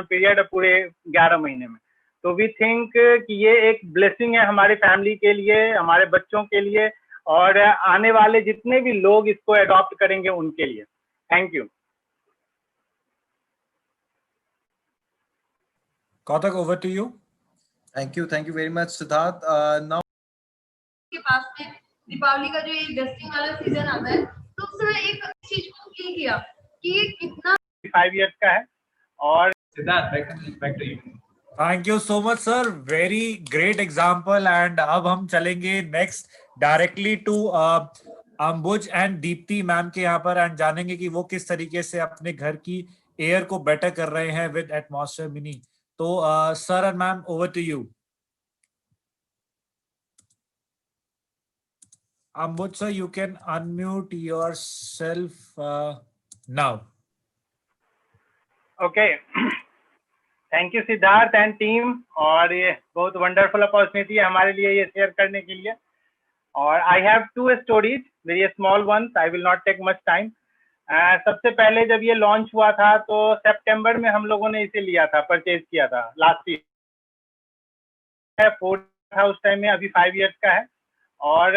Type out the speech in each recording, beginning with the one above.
Period पूरे 11 महीने में। तो वी थिंक कि ये एक ब्लेसिंग है हमारी फैमिली के लिए, हमारे बच्चों के लिए, और आने वाले जितने भी लोग इसको अडॉप्ट करेंगे उनके लिए। Thank you. Kautak, over to you. Thank you very much, Siddharth. Now के पास में दीपावली का जो ये डस्टिंग वाला सीजन आता है, तो उस समय एक चीज को फील किया कि कितना 5 इयर्स का है। और Siddharth, back to you. Thank you so much, sir. Very great example. And अब हम चलेंगे next directly to Ambuj and Deepti ma'am के यहाँ पर, एंड जानेंगे कि वो किस तरीके से अपने घर की एयर को बेटर कर रहे हैं विद एटमॉस्फेयर मिनी। तो sir and ma'am, over to you. Ambudh sir, you can unmute yourself now. Okay, thank you Siddharth and team, और ये बहुत वंडरफुल अपॉर्चुनिटी है हमारे लिए ये शेयर करने के लिए। और I have 2 stories, very small ones, I will not take much time. सबसे पहले जब ये लॉन्च हुआ था तो सितंबर में हम लोगों ने इसे लिया था, परचेज किया था लास्ट ईयर। 4 था उस टाइम में, अभी 5 इयर्स का है। और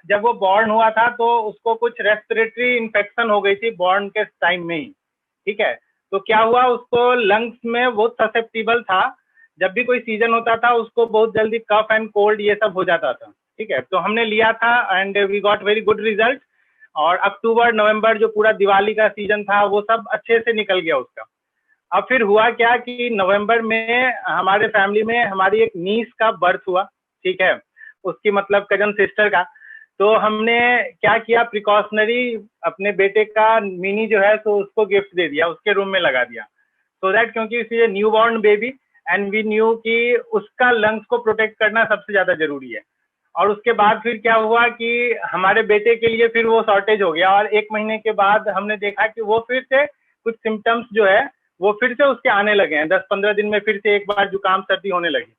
जब वो बॉर्न हुआ था तो उसको कुछ रेस्पिरेटरी इन्फेक्शन हो गई थी बॉर्न के टाइम में ही, ठीक है। तो क्या हुआ, उसको लंग्स में बहुत ससेप्टिबल था, जब भी कोई सीजन होता था उसको बहुत जल्दी कफ एंड कोल्ड ये सब हो जाता था, ठीक है। तो हमने लिया था and we got very good result. और अक्टूबर नवंबर जो पूरा दिवाली का सीजन था वो सब अच्छे से निकल गया उसका। अब फिर हुआ क्या कि नवंबर में हमारे फैमिली में हमारी एक नीस का बर्थ हुआ, ठीक है, उसकी मतलब कजन सिस्टर का। तो हमने क्या किया, प्रिकॉशनरी अपने बेटे का मिनी जो है तो उसको गिफ्ट दे दिया, उसके रूम में लगा दिया, सो दैट, क्योंकि इसी new born baby and we knew कि उसका लंग्स को प्रोटेक्ट करना सबसे ज्यादा जरूरी है। और उसके बाद फिर क्या हुआ कि हमारे बेटे के लिए फिर वो शॉर्टेज हो गया, और 1 महीने के बाद हमने देखा कि वो फिर से कुछ सिम्टम्स जो है वो फिर से उसके आने लगे हैं, 10-15 दिन में फिर से एक बार जुकाम सर्दी होने लगी।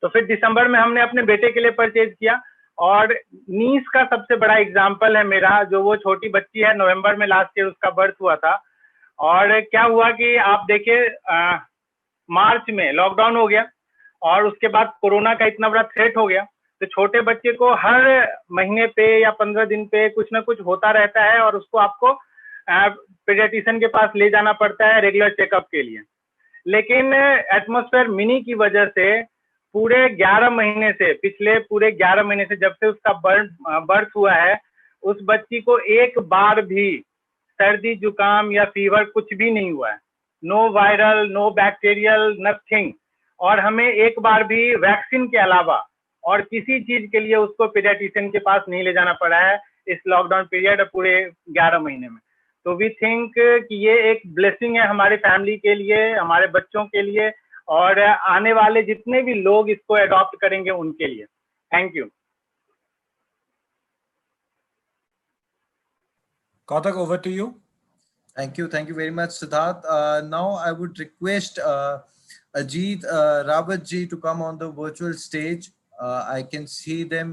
तो फिर दिसंबर में हमने अपने बेटे के लिए परचेज किया। और नीस का सबसे बड़ा एग्जाम्पल है मेरा, जो वो छोटी बच्ची है, नवंबर में लास्ट ईयर उसका बर्थ हुआ था। और क्या हुआ कि आप देखिए, मार्च में लॉकडाउन हो गया और उसके बाद कोरोना का इतना बड़ा थ्रेट हो गया, तो छोटे बच्चे को हर महीने पे या 15 दिन पे कुछ ना कुछ होता रहता है, और उसको आपको पीडियाट्रिशियन के पास ले जाना पड़ता है रेगुलर चेकअप के लिए। लेकिन एटमॉस्फेयर मिनी की वजह से पूरे 11 महीने से, पिछले पूरे 11 महीने से जब से उसका बर्थ हुआ है, उस बच्ची को एक बार भी सर्दी जुकाम या फीवर कुछ भी नहीं हुआ है। No viral, no bacterial, nothing. और हमें एक बार भी वैक्सीन के अलावा और किसी चीज के लिए उसको पीडियाट्रिशियन के पास नहीं ले जाना पड़ा है इस लॉकडाउन पीरियड पूरे 11 महीने में। तो वी थिंक कि ये एक ब्लेसिंग है हमारी फैमिली के लिए, हमारे बच्चों के लिए, और आने वाले जितने भी लोग इसको अडॉप्ट करेंगे उनके लिए। Thank you. Kautak, over to you. Thank you very much, Siddharth. Now I would request Ajit Rawat ji to come on the virtual stage. I can see them,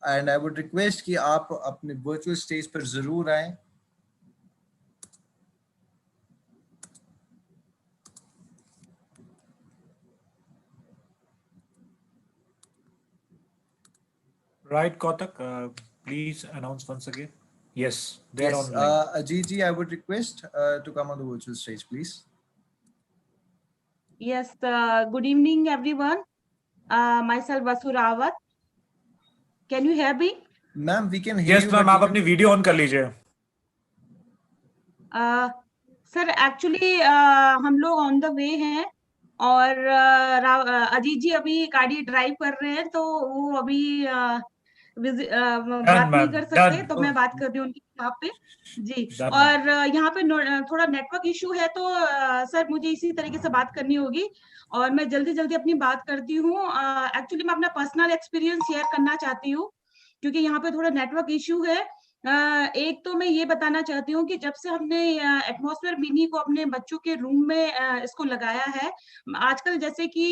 and I would request कि आप अपने virtual stage पर जरूर आएं। Right, Kautak, please announce once again. Yes, they are online. Ajit ji, I would request to come on the virtual stage, please. Yes, good evening, everyone. Myself Vasu Rawat. Can you hear me? Ma'am, we can hear you. Yes, ma'am, आप अपनी video on कर लीजिए। Sir actually हम लोग on the way हैं, और अजीत जी अभी गाड़ी ड्राइव कर रहे हैं, तो वो अभी बात नहीं कर सकते, तो मैं बात कर रही हूँ उनकी यहाँ पे जी। और यहाँ पे थोड़ा नेटवर्क इशू है, तो सर मुझे इसी तरीके से बात करनी होगी, और मैं जल्दी जल्दी अपनी बात करती हूँ। एक्चुअली मैं अपना पर्सनल एक्सपीरियंस शेयर करना चाहती हूँ, क्योंकि यहाँ पे थोड़ा नेटवर्क इशू है। एक तो मैं ये बताना चाहती हूँ कि जब से हमने एटमॉस्फेयर मिनी को अपने बच्चों के रूम में इसको लगाया है, आजकल जैसे कि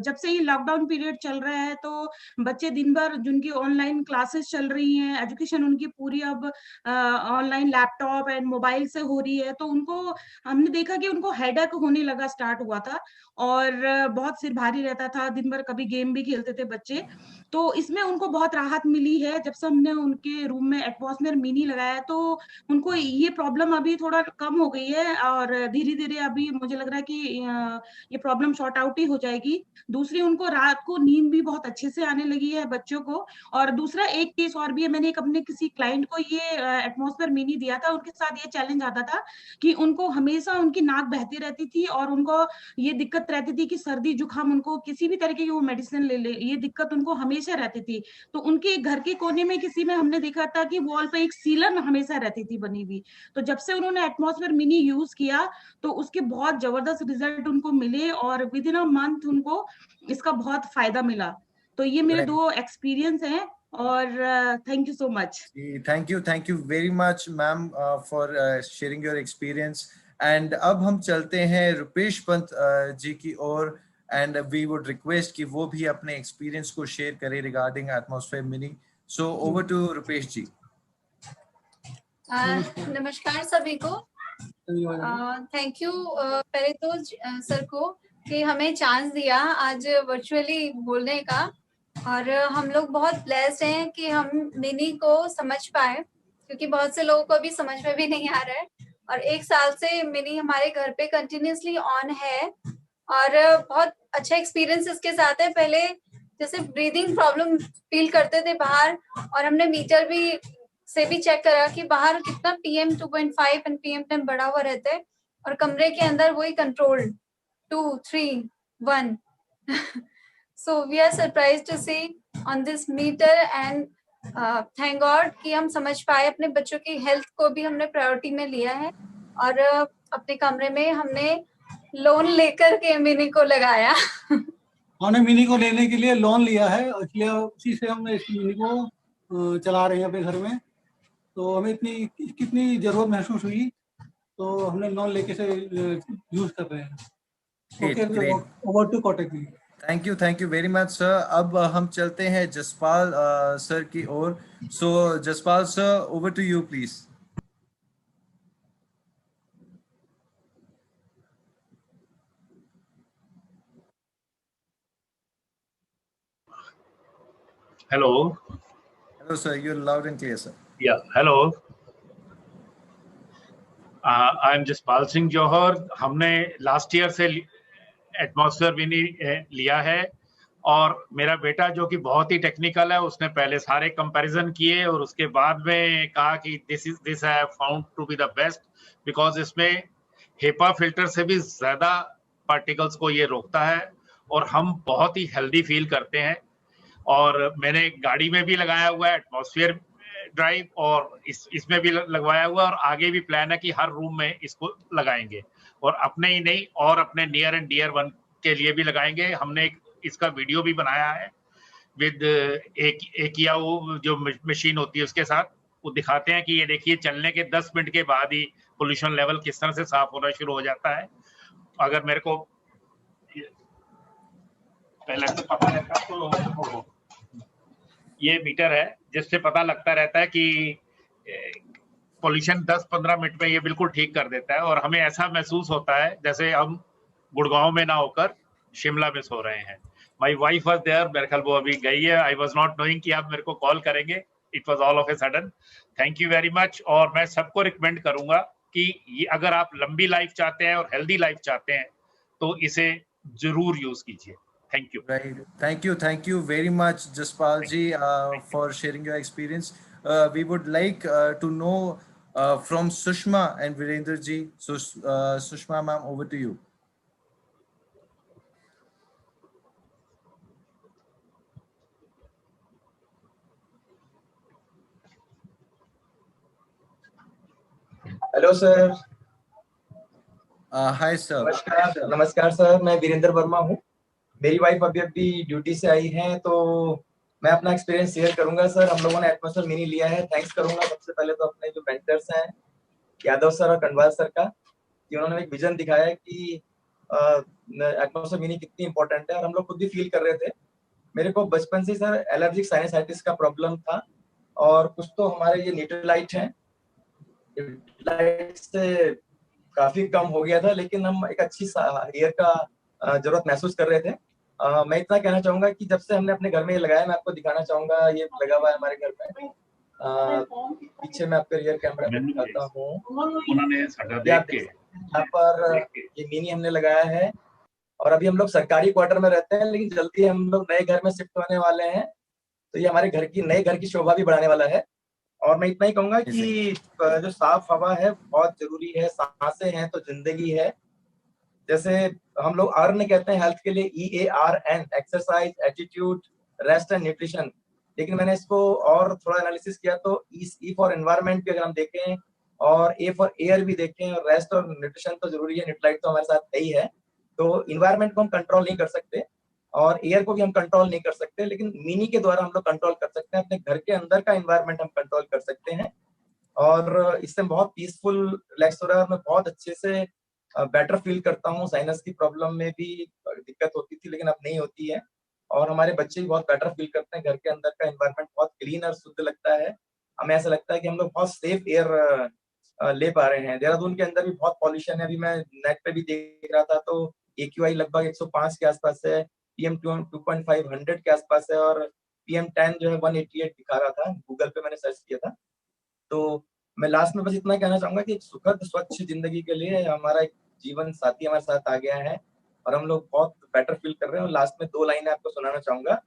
जब से ये लॉकडाउन पीरियड चल रहा है तो बच्चे दिन भर जिनकी ऑनलाइन क्लासेस चल रही हैं, एजुकेशन उनकी पूरी अब ऑनलाइन लैपटॉप एंड मोबाइल से हो रही है, तो उनको हमने देखा कि उनको हेडेक होने लगा, स्टार्ट हुआ था और बहुत सिर भारी रहता था, दिन भर कभी गेम भी खेलते थे बच्चे। तो इसमें उनको बहुत राहत मिली है जब से हमने उनके रूम में एटमॉस्फेयर मिनी लगाया है, तो उनको ये प्रॉब्लम अभी थोड़ा कम हो गई है और धीरे धीरे अभी मुझे लग रहा है कि ये प्रॉब्लम शॉर्ट आउट ही हो जाएगी। दूसरी, उनको रात को नींद भी बहुत अच्छे से आने लगी है बच्चों को। और दूसरा एक केस और भी है, मैंने एक अपने किसी क्लाइंट को ये एटमॉस्फेयर मिनी दिया था, उनके साथ ये चैलेंज आता था कि उनको हमेशा उनकी नाक बहती रहती थी और उनको ये दिक्कत रहती थी कि सर्दी जुकाम, उनको किसी भी तरीके की वो मेडिसिन ले ले, ये दिक्कत उनको हमेशा रहती थी। तो उनके घर के कोने में किसी में हमने देखा था कि वॉल पे एक सीलन हमेशा रहती थी बनी हुई। तो जब से उन्होंने एटमॉस्फेयर मिनी यूज किया तो उसके बहुत जबरदस्त रिजल्ट उनको मिले और विद इन अ मंथ उनको इसका बहुत फायदा मिला। तो ये मेरे Right. 2 एक्सपीरियंस हैं और thank you so much. Thank you very much ma'am for sharing your experience. And अब हम चलते हैं रुपेश पंत जी की ओर, एंड वी वुड रिक्वेस्ट कि वो भी अपने एक्सपीरियंस को शेयर करें regarding Atmosphere mini. So over to Rupesh ji. नमस्कार सभी को। थैंक यू पहले तो सर को कि हमें चांस दिया आज वर्चुअली बोलने का, और हम लोग बहुत ब्लेस्ड हैं कि हम मिनी को समझ पाए, क्योंकि बहुत से लोगों को अभी समझ में भी नहीं आ रहा है। और 1 साल से मिनी हमारे घर पे कंटिन्यूसली ऑन है और बहुत अच्छा एक्सपीरियंस इसके साथ है। पहले जैसे ब्रीदिंग प्रॉब्लम फील करते थे बाहर, और हमने मीटर भी से भी चेक करा कि बाहर कितना PM 2.5 एंड PM 10 बढ़ा हुआ रहता है, और कमरे के अंदर वही control 2, 3, 1 so we are surprised to see on this meter and thank God कि हम समझ पाए। अपने बच्चों की हेल्थ को भी हमने प्रायोरिटी में लिया है, और अपने कमरे में हमने लोन लेकर के मिनी को लगाया। हमने मिनी को लेने के लिए लोन लिया है, इसलिए उसी से हमने इस मिनी को चला रहे हैं अपने घर में। तो हमें कितनी जरूरत महसूस हुई तो हमने लोन लेके से यूज कर रहे हैं। Okay, over to Kotak ji. Thank you very much sir. अब हम चलते हैं जसपाल सर की ओर। So Jaspal sir, over to you please. Hello. Hello sir, you're loud and clear sir. Yeah, hello. I'm Jaspal Singh Johar. हमने लास्ट ईयर से atmosphere mini लिया है, और मेरा बेटा जो कि बहुत ही टेक्निकल है, उसने पहले सारे कंपैरिजन किए और उसके बाद में कहा कि this I have found to be the best, because इसमें हेपा फिल्टर से भी ज्यादा पार्टिकल्स को ये रोकता है और हम बहुत ही हेल्दी फील करते हैं। और मैंने गाड़ी में भी लगाया हुआ है एटमॉस्फेयर ड्राइव, और इसमें भी लगवाया हुआ है, और आगे भी प्लान है कि हर रूम में इसको लगाएंगे, और अपने ही नहीं और अपने नियर एंड डियर वन के लिए भी लगाएंगे। हमने इसका वीडियो भी बनाया है विद एक या वो जो मशीन होती है उसके साथ, वो दिखाते हैं कि ये देखिए चलने के 10 मिनट के बाद ही पोल्यूशन लेवल किस तरह से साफ होना शुरू हो जाता है। अगर मेरे को पहले तो पता रहता तो ये मीटर है जिससे पता लगता रहता है कि पोल्यूशन 10-15 मिनट में ये बिल्कुल ठीक कर देता है, और हमें ऐसा महसूस होता है जैसे हम गुड़गांव में ना होकर शिमला में सो रहे हैं। माई वाइफ वॉज देयर, मेरे ख्याल वो अभी गई है। आई वॉज नॉट नोइंग कि आप मेरे को कॉल करेंगे, it was all of a sudden. Thank you very much. और मैं सबको रिकमेंड करूंगा कि ये अगर आप लंबी लाइफ चाहते हैं और हेल्दी लाइफ चाहते हैं तो इसे जरूर यूज कीजिए। Thank you. Right. Thank you very much, Jaspal ji, for sharing your experience. We would like to know from Sushma and Virendra ji. So, Sushma ma'am, over to you. Hello sir. Hi sir. नमस्कार sir, मैं वीरेंद्र वर्मा हूँ। मेरी wife अभी duty से आई हैं, तो मैं अपना एक्सपीरियंस शेयर करूंगा सर। हम लोगों ने एटमॉस्फेयर मिनी लिया है। थैंक्स करूंगा सबसे पहले तो अपने जो मेंटर्स हैं यादव सर और कनवाल सर का, कि उन्होंने एक विजन दिखाया है कि एटमॉस्फेयर मिनी कितनी इंपॉर्टेंट है, और हम लोग खुद भी फील कर रहे थे। मेरे को बचपन से सर एलर्जिक साइनसाइटिस का प्रॉब्लम था, और कुछ तो हमारे ये न्यूट्रलाइट हैं, न्यूट्रलाइट से काफी कम हो गया था, लेकिन हम एक अच्छी एयर का जरूरत महसूस कर रहे थे। मैं इतना कहना चाहूंगा कि जब से हमने अपने घर में ये लगाया, मैं आपको दिखाना चाहूंगा, ये लगा हुआ है हमारे घर में। पीछे मैं आपको रियर कैमरा पे दिखाता हूँ। यहाँ पर ये मिनी हमने लगाया है, और अभी हम लोग सरकारी क्वार्टर में रहते हैं, लेकिन जल्दी हम लोग नए घर में शिफ्ट होने वाले हैं, तो ये हमारे नए घर की शोभा भी बढ़ाने वाला है। और मैं इतना ही कहूंगा कि जो साफ हवा है बहुत जरूरी है, सांसें हैं तो जिंदगी है। जैसे हम लोग अर्न कहते हैं हेल्थ के लिए, EARN, exercise, attitude, rest and nutrition, लेकिन मैंने इसको और थोड़ा एनालिसिस किया तो E फॉर एनवायरनमेंट भी अगर हम देखें, और A फॉर एयर भी देखें, और रेस्ट और न्यूट्रिशन तो जरूरी है, न्यूट्रलाइट तो हमारे साथ है ही है। तो इन्वायरमेंट को हम कंट्रोल नहीं कर सकते, और एयर को भी हम कंट्रोल नहीं कर सकते, लेकिन मिनी के द्वारा हम लोग कंट्रोल कर सकते हैं। अपने घर के अंदर का इन्वायरमेंट हम कंट्रोल कर सकते हैं, और इससे बहुत पीसफुल रिलैक्स हो रहा है, और मैं बहुत अच्छे से बेटर फील करता हूँ। साइनस की प्रॉब्लम में भी दिक्कत होती थी, लेकिन अब नहीं होती है, और हमारे बच्चे भी बहुत बेटर फील करते हैं। घर के अंदर का एनवायरनमेंट बहुत क्लीन और शुद्ध लगता है। हमें ऐसा लगता है कि हम लोग बहुत सेफ एयर ले पा रहे हैं। देहरादून के अंदर भी बहुत पॉल्यूशन है, अभी मैं नेट पे भी देख रहा था, तो AQI लगभग 105 के आसपास है, PM 2.5 100 के आसपास है, और PM10 जो है 188 दिखा रहा था, गूगल पे मैंने सर्च किया था। तो मैं लास्ट में बस इतना कहना चाहूंगा कि एक सुखद स्वच्छ जिंदगी के लिए हमारा एक जीवन साथी हमारे साथ आ गया है, और हम लोग बहुत बेटर फील कर रहे हैं। और लास्ट में 2 लाइनें आपको सुनाना चाहूंगा।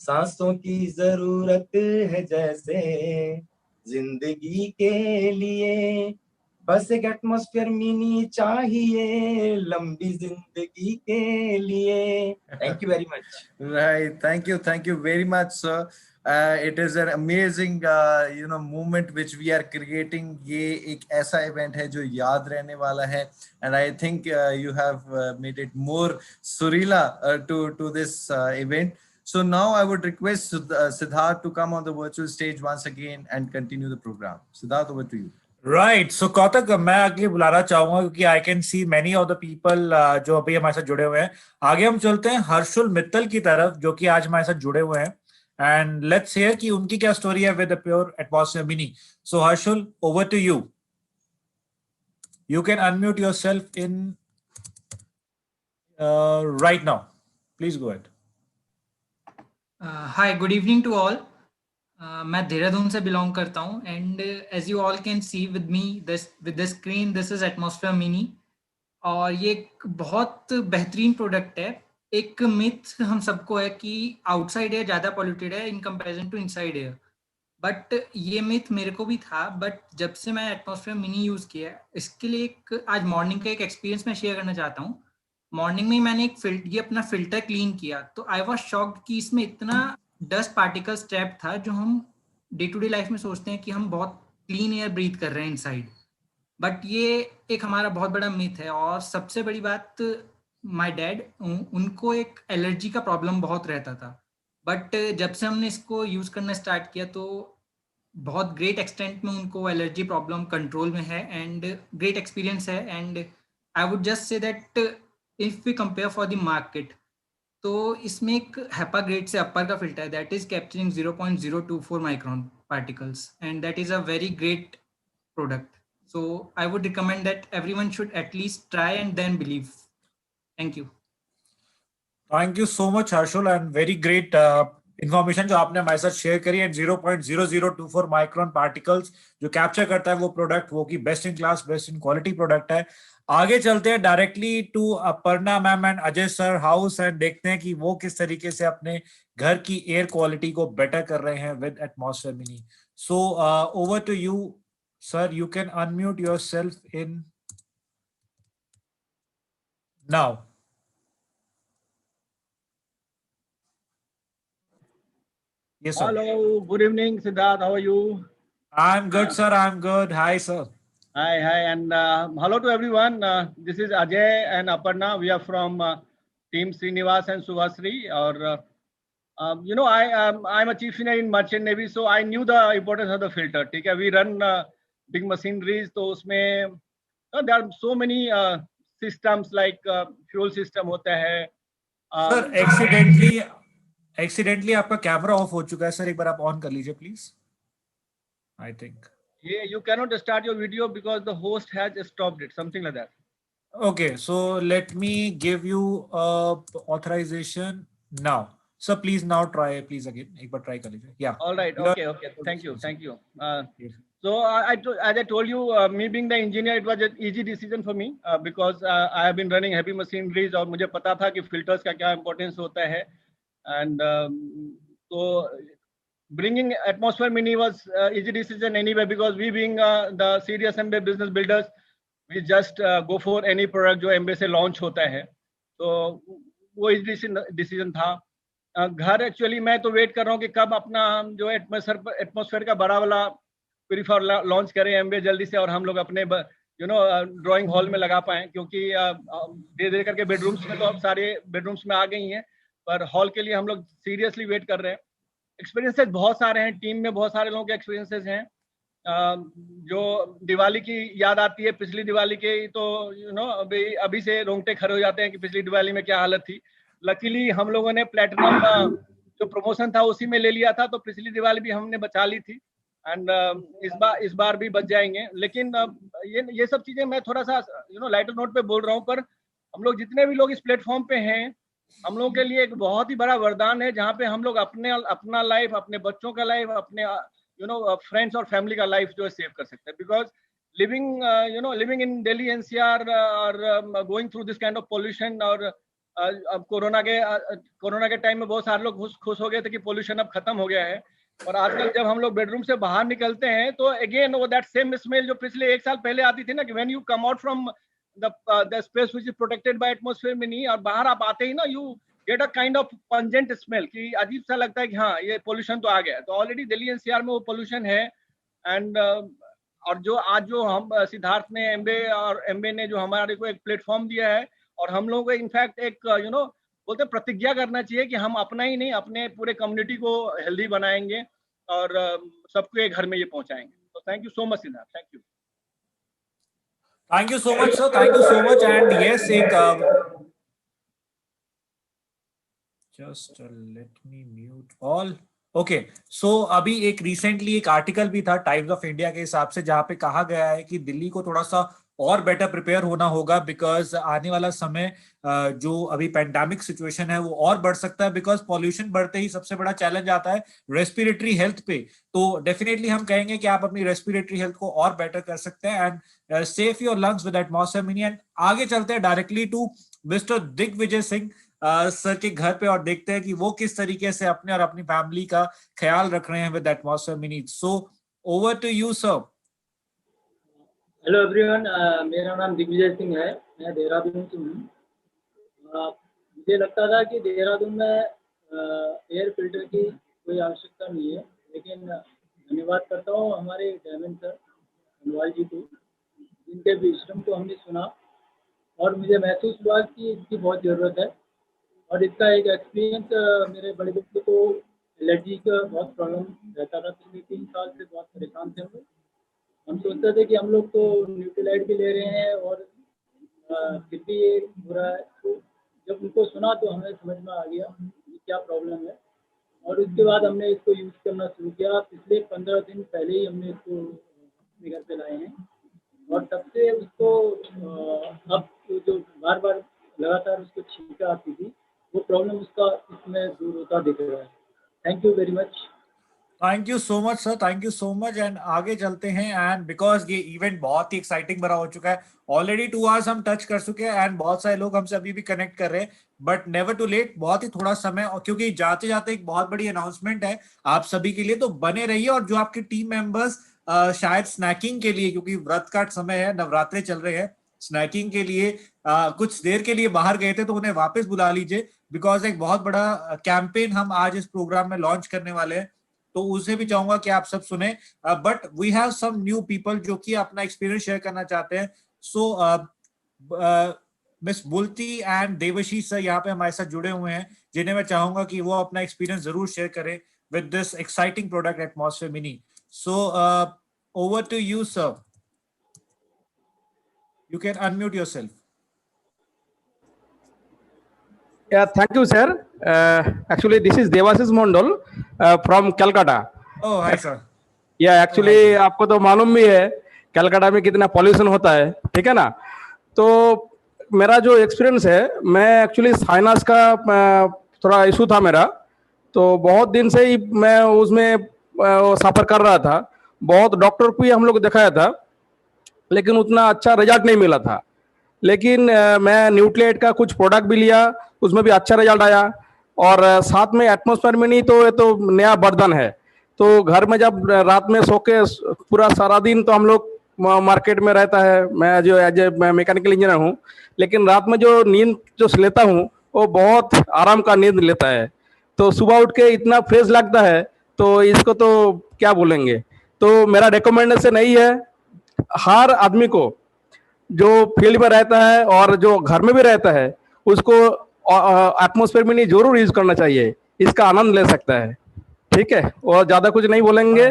सांसों की जरूरत है जैसे जिंदगी के लिए, बस एक एटमॉस्फेयर मिनी चाहिए लंबी जिंदगी के लिए। Thank you very much. Right. Thank you very much, sir. It is an amazing, movement which we are creating. ये एक ऐसा event है जो याद रहने वाला है, and I think you have made it more surreal to this event. So now I would request Siddharth to come on the virtual stage once again and continue the program. Siddharth, over to you. Right, so Kautak मैं आगे बुलाना चाहूंगा, क्योंकि I can see many of the people जो अभी हमारे साथ जुड़े हुए हैं। आगे हम चलते हैं हर्षुल मित्तल की तरफ, जो कि आज हमारे साथ जुड़े हुए हैं, एंड लेट्स हियर कि उनकी क्या स्टोरी है with the pure atmosphere mini. So Harshul, over to you. You can unmute yourself in right now, please go ahead. Hi, good evening to all. मैं देहरादून से बिलोंग करता हूँ, and as you all can see with me with the screen, this is atmosphere mini, और ये एक बहुत बेहतरीन product है। एक मिथ हम सबको है कि आउटसाइड एयर ज़्यादा पॉल्यूटेड है in comparison to inside air, but ये मिथ मेरे को भी था। बट जब से मैं एटमॉस्फेयर मिनी यूज़ किया है, इसके लिए एक आज मॉर्निंग का एक एक्सपीरियंस मैं शेयर करना चाहता हूँ। मॉर्निंग में मैंने ये अपना फिल्टर क्लीन किया, तो आई वॉज शॉक्ड कि इसमें इतना डस्ट पार्टिकल्स ट्रैप था, जो हम डे टू डे लाइफ में सोचते हैं कि हम बहुत क्लीन एयर ब्रीथ कर रहे हैं इनसाइड, बट ये एक हमारा बहुत बड़ा मिथ है। और सबसे बड़ी बात, माय डैड, उनको एक एलर्जी का प्रॉब्लम बहुत रहता था, बट जब से हमने इसको यूज़ करना स्टार्ट किया तो बहुत ग्रेट एक्सटेंट में उनको एलर्जी प्रॉब्लम कंट्रोल में है, एंड ग्रेट एक्सपीरियंस है। And I would just say that if we compare for the market, तो इसमें एक HEPA ग्रेड से अपर का फिल्टर है, that is capturing 0.024 micron particles, and that is a very great product. So I would recommend that everyone should at least try and then believe. Thank you. Thank you so much, Harshul, and very great information जो आपने हमारे साथ share करी है। 0.0024 micron particles जो capture करता है वो प्रोडक्ट, वो की best in class, best in quality product है। आगे चलते हैं directly to Aparna ma'am and Ajay sir house, and देखते हैं कि वो किस तरीके से अपने घर की एयर क्वालिटी को बेटर कर रहे हैं with atmosphere mini. So over to you sir, you can unmute yourself in now. Yes sir. Hello, good evening Siddharth, how are you? I'm good sir, I'm good. Hi sir. Hi, and hello to everyone. This is Ajay and Aparna. We are from Team Srinivas and Subhasri, और I'm a chief engineer in merchant navy, so I knew the importance of the filter. ठीक है, we run big machineries, तो उसमें there are so many systems like fuel system होता है. Sir accidentally आपका camera off हो चुका है सर, एक बार आप ऑन कर लीजिए please. I think you cannot start your video because the host has stopped it, something like that. Okay, so let me give you authorization now. So please now try, please again. एक बार try कर लीजिए. Yeah. All right. Okay. Thank you. So as I told you, me being the engineer, it was an easy decision for me because I have been running heavy machineries और मुझे पता था कि filters का क्या importance होता है. And so bringing Atmosphere Mini was easy decision anyway, because we being the serious MBA business builders, we just go for any product जो MBA से launch होता है. तो वो easy decision था. घर एक्चुअली मैं तो वेट कर रहा हूँ कि कब अपना जो एटमॉस्फेयर का बड़ा वाला प्रीफर लॉन्च करें एमबीए जल्दी से, और हम लोग अपने ड्राइंग हॉल में लगा पाएं, क्योंकि धीरे धीरे करके बेडरूम्स में तो अब सारे बेडरूम्स में आ गई हैं, पर हॉल के लिए हम लोग सीरियसली वेट कर रहे हैं. एक्सपीरियंसेस बहुत सारे हैं, टीम में बहुत सारे लोगों के एक्सपीरियंसेस हैं. जो दिवाली की याद आती है, पिछली दिवाली के, तो अभी से रोंगटे खड़े हो जाते हैं कि पिछली दिवाली में क्या हालत थी. लकीली हम लोगों ने प्लेटिनम जो प्रमोशन था उसी में ले लिया था, तो पिछली दिवाली भी हमने बचा ली थी. एंड इस बार भी बच जाएंगे. लेकिन ये सब चीजें मैं थोड़ा सा लाइटर नोट पे बोल रहा हूँ, पर हम लोग जितने भी लोग इस प्लेटफॉर्म पे हैं, हम लोगों के लिए एक बहुत ही बड़ा वरदान है, जहाँ पे हम लोग अपना लाइफ, अपने बच्चों का लाइफ, अपने फ्रेंड्स और फैमिली का लाइफ जो है सेव कर सकते हैं. Because living in Delhi NCR और going through this kind of pollution, और अब कोरोना के टाइम में बहुत सारे लोग खुश हो गए थे कि पोल्यूशन अब खत्म हो गया है. और आजकल जब हम लोग बेडरूम से बाहर निकलते हैं तो अगेन वो दैट सेम स्मेल जो पिछले 1 साल पहले आती थी ना, कि when you come out from the space which is protected by atmosphere mini, और बाहर आप आते ही ना, you get a kind of pungent smell, कि अजीब सा लगता है कि हाँ ये पोल्यूशन तो आ गया. तो ऑलरेडी दिल्ली एनसीआर में वो पोल्यूशन है. एंड और जो आज जो हम सिद्धार्थ ने एमबीए ने जो हमारे को एक प्लेटफॉर्म दिया है, और हम लोगों को इनफैक्ट एक बोलते प्रतिज्ञा करना चाहिए कि हम अपना ही नहीं, अपने पूरे कम्युनिटी को हेल्दी बनाएंगे और सबको एक घर में ये पहुंचाएंगे. तो thank you so much Siddharth. Thank you so much sir, thank you so much. And yes, एक just let me mute all. Okay, so अभी एक रिसेंटली एक आर्टिकल भी था टाइम्स ऑफ इंडिया के हिसाब से, जहां पे कहा गया है कि दिल्ली को थोड़ा सा और बेटर प्रिपेयर होना होगा, बिकॉज आने वाला समय जो अभी पैंडेमिक सिचुएशन है वो और बढ़ सकता है, बिकॉज पॉल्यूशन बढ़ते ही सबसे बड़ा चैलेंज आता है रेस्पिरेटरी हेल्थ पे. तो डेफिनेटली हम कहेंगे कि आप अपनी रेस्पिरेटरी हेल्थ को और बेटर कर सकते हैं and save your lungs with atmosphere mini. And आगे चलते हैं directly to mister Digvijay Singh sir के घर पे और देखते हैं कि वो किस तरीके से अपने और अपनी फैमिली का ख्याल रख रहे हैं with atmosphere mini. So over to you sir. Hello everyone, मेरा नाम दिग्विजय सिंह है, मैं देहरादून से हूँ. मुझे लगता था कि देहरादून में एयर फिल्टर की कोई आवश्यकता नहीं है, लेकिन धन्यवाद करता हूँ हमारे डायमंड सर अनवाल जी को, जिनके विश्रम को हमने सुना और मुझे महसूस हुआ कि इसकी बहुत ज़रूरत है. और इसका एक एक्सपीरियंस, मेरे बड़े बच्चे को एलर्जी का बहुत प्रॉब्लम रहता था, पिछले 3 साल से बहुत परेशान थे हम सोचते थे कि हम लोग तो न्यूट्रलाइट भी ले रहे हैं और फिर भी ये हो रहा है. तो जब उनको सुना तो हमें समझ में आ गया कि क्या प्रॉब्लम है, और उसके बाद हमने इसको यूज़ करना शुरू किया. पिछले 15 दिन पहले ही हमने इसको अपने घर पे लाए हैं, और तब से उसको अब जो बार बार लगातार उसको छींका आती थी, वो प्रॉब्लम उसका इसमें दूर होता दिख रहा है. Thank you very much. Thank you so much sir, thank you so much. And आगे चलते हैं, एंड बिकॉज ये इवेंट बहुत ही एक्साइटिंग भरा हो चुका है, ऑलरेडी 2 आवर्स हम टच कर चुके हैं एंड बहुत सारे लोग हमसे अभी भी कनेक्ट कर रहे हैं, बट नेवर टू लेट, बहुत ही थोड़ा समय. और क्योंकि जाते जाते एक बहुत बड़ी अनाउंसमेंट है आप सभी के लिए, तो बने रहिए. और जो आपके टीम मेंबर्स शायद स्नैकिंग के लिए, क्योंकि व्रत का समय है, नवरात्रे चल रहे हैं, स्नैकिंग के लिए कुछ देर के लिए बाहर गए थे, तो उन्हें वापस बुला लीजिए, बिकॉज एक बहुत बड़ा कैंपेन हम आज इस प्रोग्राम में लॉन्च करने वाले हैं. तो उसे भी चाहूंगा कि आप सब सुने. But we have some new people जो कि अपना एक्सपीरियंस शेयर करना चाहते हैं. So miss Bulti and Debashish sir यहाँ पे हमारे साथ जुड़े हुए हैं, जिन्हें मैं चाहूंगा कि वो अपना एक्सपीरियंस जरूर शेयर करें with this exciting product atmosphere mini. So over to you sir. You can unmute yourself. Yeah, thank you, sir. Actually, this is Devashish Mondal from Calcutta. Oh, hi, sir. Yeah, actually, आपको तो मालूम भी है कलकत्ता में कितना pollution होता है, ठीक है ना. तो मेरा जो एक्सपीरियंस है, मैं एक्चुअली साइनस का थोड़ा इशू था मेरा, तो बहुत दिन से ही मैं उसमें सफ़र कर रहा था. बहुत डॉक्टर को भी हम लोग दिखाया था, लेकिन उतना अच्छा रिजल्ट नहीं मिला था. लेकिन मैं न्यूट्रिएट का कुछ प्रोडक्ट भी लिया, उसमें भी अच्छा रिजल्ट आया. और साथ में एटमॉस्फेयर मिनी तो ये तो नया वरदान है. तो घर में जब रात में सो के पूरा सारा दिन तो हम लोग मार्केट में रहता है, मैं जो एज ए मैकेनिकल इंजीनियर हूँ, लेकिन रात में जो नींद जो लेता हूँ वो बहुत आराम का नींद लेता है. तो सुबह उठ के इतना फ्रेश लगता है, तो इसको तो क्या बोलेंगे. तो मेरा रिकमेंडेशन यही है, हर आदमी को जो फील्ड में रहता है और जो घर में भी रहता है, उसको एटमॉस्फेयर मिनी जरूर यूज करना चाहिए. इसका आनंद ले सकता है. ठीक है, और ज्यादा कुछ नहीं बोलेंगे.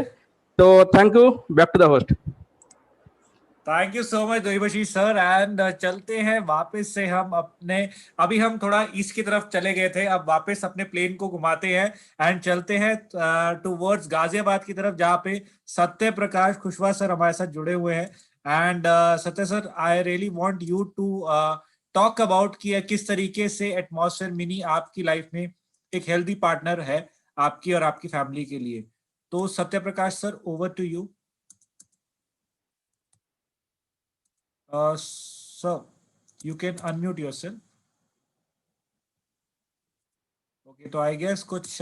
तो thank you. Back to the host. Thank you so much Debashish sir. And चलते हैं वापस से हम अपने, अभी हम थोड़ा ईस्ट की तरफ चले गए थे, अब वापस अपने प्लेन को घुमाते हैं एंड चलते हैं टूवर्ड्स गाजियाबाद की तरफ, जहाँ पे सत्य प्रकाश कुशवाहा सर हमारे साथ जुड़े हुए हैं. And Satya sir, I really want you to talk about कि किस तरीके से एटमॉस्फेयर मिनी आपकी लाइफ में एक हेल्दी पार्टनर है आपकी और आपकी फैमिली के लिए. तो Satya Prakash sir, over to you. So you can unmute yourself. Okay, तो आई गेस कुछ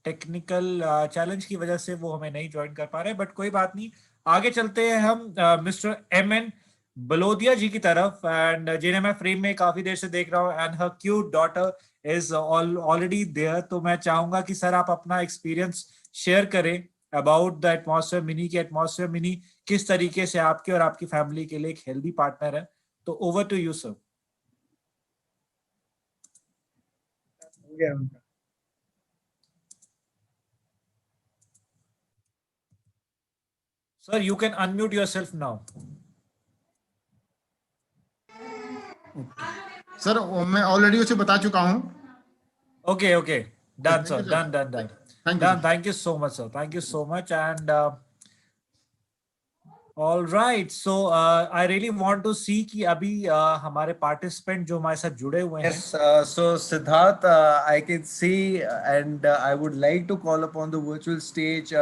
टेक्निकल चैलेंज की वजह से वो हमें नहीं ज्वाइन कर पा रहे, बट कोई बात नहीं. आगे चलते हैं हम मिस्टर MN बलोदिया जी की तरफ, एंड जिन्हें मैं फ्रेम में काफी देर से देख रहा हूँ, and her cute daughter is already there. तो मैं चाहूंगा कि सर आप अपना एक्सपीरियंस शेयर करें अबाउट द एटमॉस्फेयर मिनी, की एटमॉस्फेयर मिनी किस तरीके से आपके और आपकी फैमिली के लिए एक हेल्दी पार्टनर है. तो over to you sir. Sir you can unmute yourself now. Sir मैं ऑलरेडी उसे बता चुका हूं. Okay okay, done sir, done done done. Thank you so much, sir. Thank you so much. And all right, so I really want to see कि अभी हमारे participant जो हमारे साथ जुड़े हुए हैं. Yes, so Siddharth, I can see and I would like to call upon the virtual stage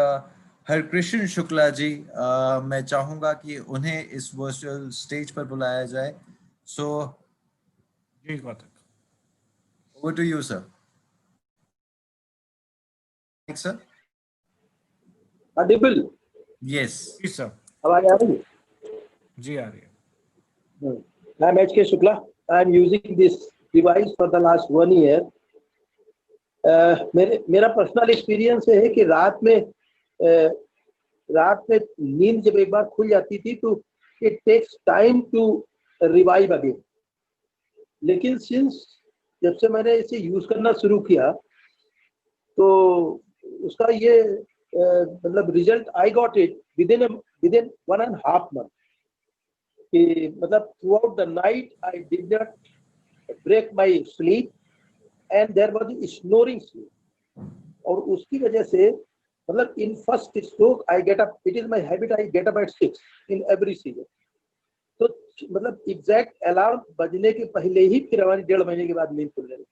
Harkrishna Shukla ji. मैं चाहूंगा कि उन्हें इस virtual stage पर बुलाया जाए. So जी बात. Over to you, sir. Sir. Audible? Yes. Yes, sir. आवाज आ रही है? जी आ रही है. I'm HK Shukla. I'm using this device for the last 1 year. मेरा पर्सनल एक्सपीरियंस है कि रात में नींद जब एक बार खुल जाती थी तो it takes time to revive again. लेकिन सिंस जब से मैंने इसे यूज करना शुरू किया तो उसका ये मतलब result I got it within 1.5 month. कि मतलब throughout the night I did not break my sleep and there was snoring sleep. और उसकी वजह से मतलब in first stroke I get up, it is my habit, I get up at 6 in every season. तो मतलब exact alarm बजने के पहले ही फिर हमारी 1.5 महीने के बाद नींद खुलने लगी.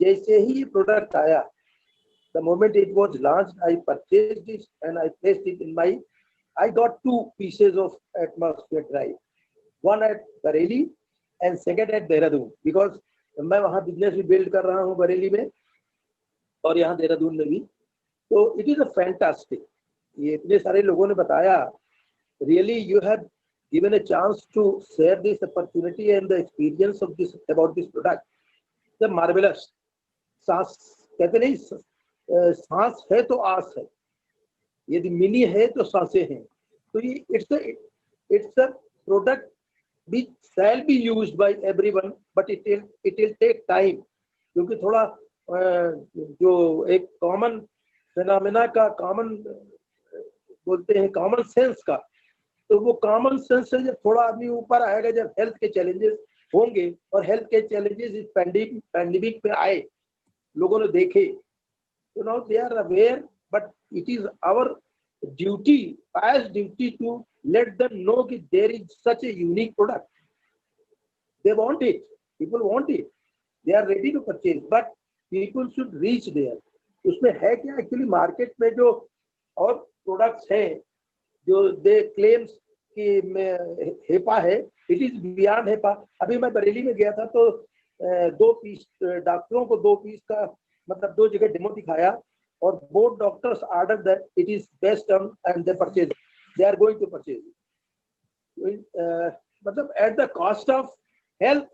जैसे ही ये प्रोडक्ट आया, the moment it was launched, I purchased it and I placed it in my, I got 2 pieces of atmosphere drive, one at Bareilly and second at Dehradun, because मैं वहाँ बिजनेस भी बिल्ड कर रहा हूँ बरेली में और यहाँ देहरादून में भी. तो इट इज अ फैंटास्टिक. ये इतने सारे लोगों ने बताया, really you have given a chance to share this opportunity and the experience of this about this product. The marvelous. सांस कहते नहीं, सांस है तो आस है, यदि मिनी है तो सांसें हैं. तो ये it's a product which shall be used by everyone, but it will take time, क्योंकि थोड़ा जो एक कॉमन फिनोमेना का, कॉमन बोलते हैं कॉमन सेंस का, तो वो कॉमन सेंस से जब थोड़ा आदमी ऊपर आएगा, जब हेल्थ के चैलेंजेस होंगे, और हेल्थ के चैलेंजेस इस पैंडेमिक पे आए, लोगों ने देखे, तो now they are aware, but it is our duty, as duty to let them know that there is such a unique product. They want it, people want it, they are ready to purchase, but people should reach there. उसमें है क्या actually market में जो और products हैं जो दे claims कि HEPA है, इट इज बियॉन्ड हेपा। अभी मैं बरेली में गया था तो 2 पीस डॉक्टरों को 2 पीस का मतलब 2 जगह डेमो दिखाया, और both doctors ordered that it is best and they purchase it. They are going to purchase it. मतलब at the cost of health,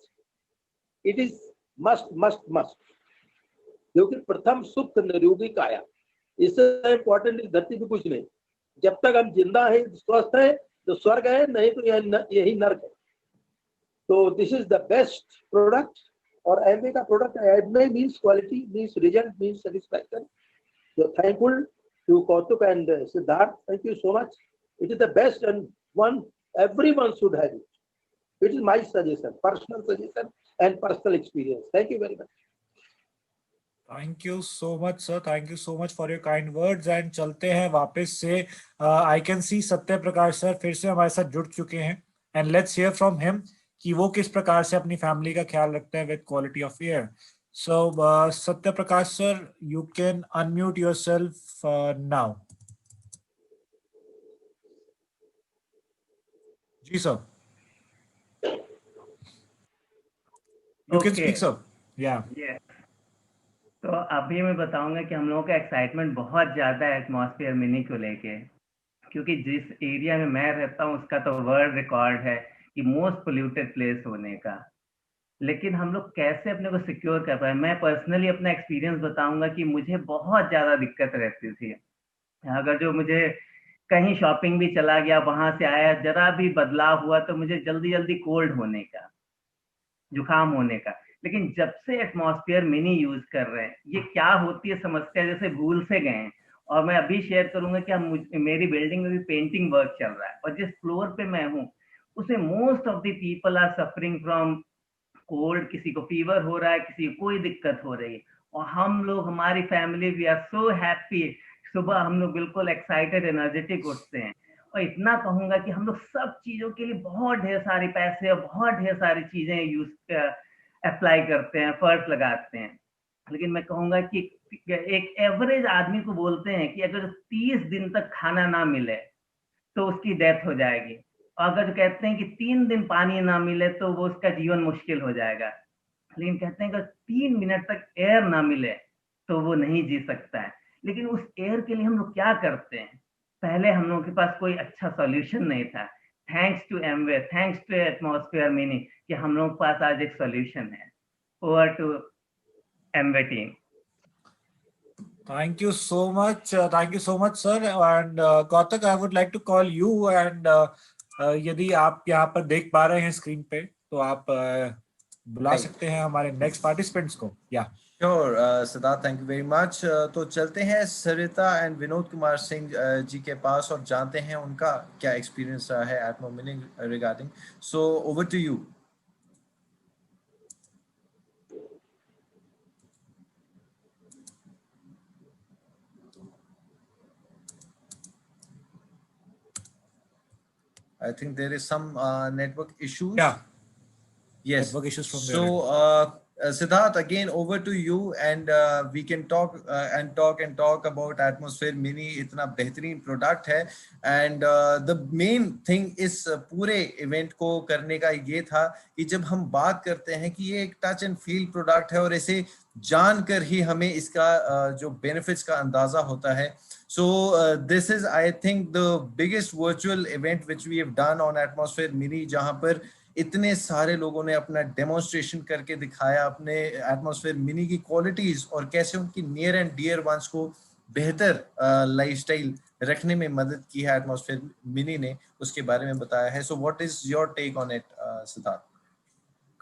it is must. क्योंकि प्रथम सुख निरोगी काया, इससे इम्पोर्टेंट इस धरती पे कुछ नहीं। जब तक हम जिंदा हैं, स्वस्थ हैं, तो स्वर्ग है, नहीं तो यही नर्क है। तो this is the best product, और एमवे का product Amway means quality, means result, means satisfaction. So thankful to Kautuk and Siddharth. Thank you so much. It is the best and everyone should have it. It is my suggestion, personal suggestion and personal experience. Thank you very much. Thank you so much, sir. Thank you so much for your kind words. And चलते हैं वापस से, I can see सत्य Prakash sir फिर से हमारे साथ जुड़ चुके हैं, and let's hear from him कि वो किस प्रकार से अपनी फैमिली का ख्याल रखते हैं with quality of air. So, Satya Prakash sir, you can unmute yourself now. Ji sir. You can speak, sir. Yeah. Yes. तो अभी मैं बताऊंगा कि हम लोगों का एक्साइटमेंट बहुत ज्यादा है एटमॉस्फेयर मिनी को लेके, क्योंकि जिस एरिया में मैं रहता हूँ उसका तो वर्ल्ड रिकॉर्ड है कि मोस्ट पोल्यूटेड प्लेस होने का। लेकिन हम लोग कैसे अपने को सिक्योर कर पाए? मैं पर्सनली अपना एक्सपीरियंस बताऊंगा कि मुझे बहुत ज्यादा दिक्कत रहती थी। अगर जो मुझे कहीं शॉपिंग भी चला गया, वहां से आया, जरा भी बदलाव हुआ तो मुझे जल्दी कोल्ड होने का, जुकाम होने का। लेकिन जब से एटमॉस्फेयर मिनी यूज कर रहे हैं, ये क्या होती है समस्या, जैसे भूल से गए। और मैं अभी शेयर करूंगा कि मेरी बिल्डिंग में भी पेंटिंग वर्क चल रहा है, और जिस फ्लोर पे मैं हूँ उसमें most of the people are suffering from cold, किसी को फीवर हो रहा है, किसी को कोई दिक्कत हो रही है। और हम लोग, हमारी family, we are so happy. सुबह हम लोग बिल्कुल एक्साइटेड, एनर्जेटिक उठते हैं। और इतना कहूंगा कि हम लोग सब चीजों के लिए बहुत ढेर सारे पैसे और बहुत ढेर सारी चीजें यूज अप्लाई करते हैं, फर्स्ट लगाते हैं। लेकिन मैं कहूंगा कि एक एवरेज आदमी को बोलते हैं कि अगर 30 दिन तक खाना ना मिले तो उसकी डेथ हो जाएगी। अगर कहते हैं कि 3 दिन पानी ना मिले तो वो उसका जीवन मुश्किल हो जाएगा। लेकिन कहते हैं कि 3 मिनट तक एयर ना मिले तो वो नहीं जी सकता है। लेकिन उस एयर के लिए हम लोग क्या करते हैं? पहले हम लोगों के पास कोई अच्छा सॉल्यूशन नहीं था। Thanks to Amway, thanks to atmosphere mini कि हम लोगों के पास आज एक सॉल्यूशन है। Over to Amway team. Thank you so much. Thank you so much, sir. And Kautuk, I would like to call you and यदि आप यहाँ पर देख पा रहे हैं स्क्रीन पे तो आप बुला सकते हैं हमारे नेक्स्ट पार्टिसिपेंट्स को। या sure Siddharth, thank you very much. तो चलते हैं सरिता एंड विनोद कुमार सिंह जी के पास और जानते हैं उनका क्या एक्सपीरियंस रहा है Atmo Mini regarding. So over to you. I think there is some network issues. Yeah. Yes. Network issues from there. So, Siddharth, again over to you, and we can talk about Atmosphere Mini. इतना बेहतरीन product है, and the main thing इस पूरे event को करने का ये था कि जब हम बात करते हैं कि ये एक टच एंड फील प्रोडक्ट है और इसे जानकर ही हमें इसका जो बेनिफिट्स का अंदाजा होता है। So this is, I think, the biggest virtual event which we have done on Atmosphere Mini, जहां पर इतने सारे लोगों ने अपना डेमोन्स्ट्रेशन करके दिखाया अपने एटमॉस्फेयर मिनी की क्वालिटीज और कैसे उनकी नियर एंड डियर वंस को बेहतर लाइफस्टाइल रखने में मदद की है एटमॉस्फेयर मिनी ने, उसके बारे में बताया है। So what is your take on it Siddharth.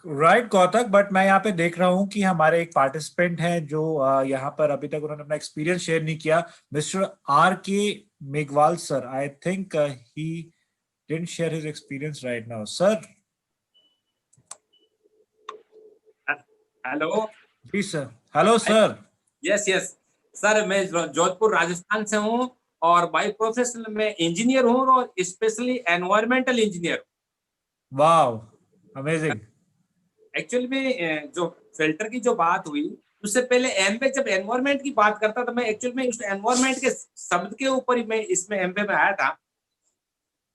Right Kautak, but मैं यहाँ पे देख रहा हूँ कि हमारे एक पार्टिसिपेंट हैं जो यहाँ पर अभी तक उन्होंने अपना एक्सपीरियंस शेयर नहीं किया, mister R.K. Meghwal sir. I think he didn't share his experience right now. Sir. Hello जी sir. Hello sir. Yes yes sir, मैं जोधपुर राजस्थान से हूँ और बाय प्रोफेशन में इंजीनियर हूँ और specially environmental engineer. Wow, amazing. Actually में जो फिल्टर की जो बात हुई उससे पहले एमबे जब एनवायरमेंट की बात करता था, मैं एक्चुअली में उस एनवायरमेंट के शब्द के ऊपर ही मैं इसमें एमबे में आया था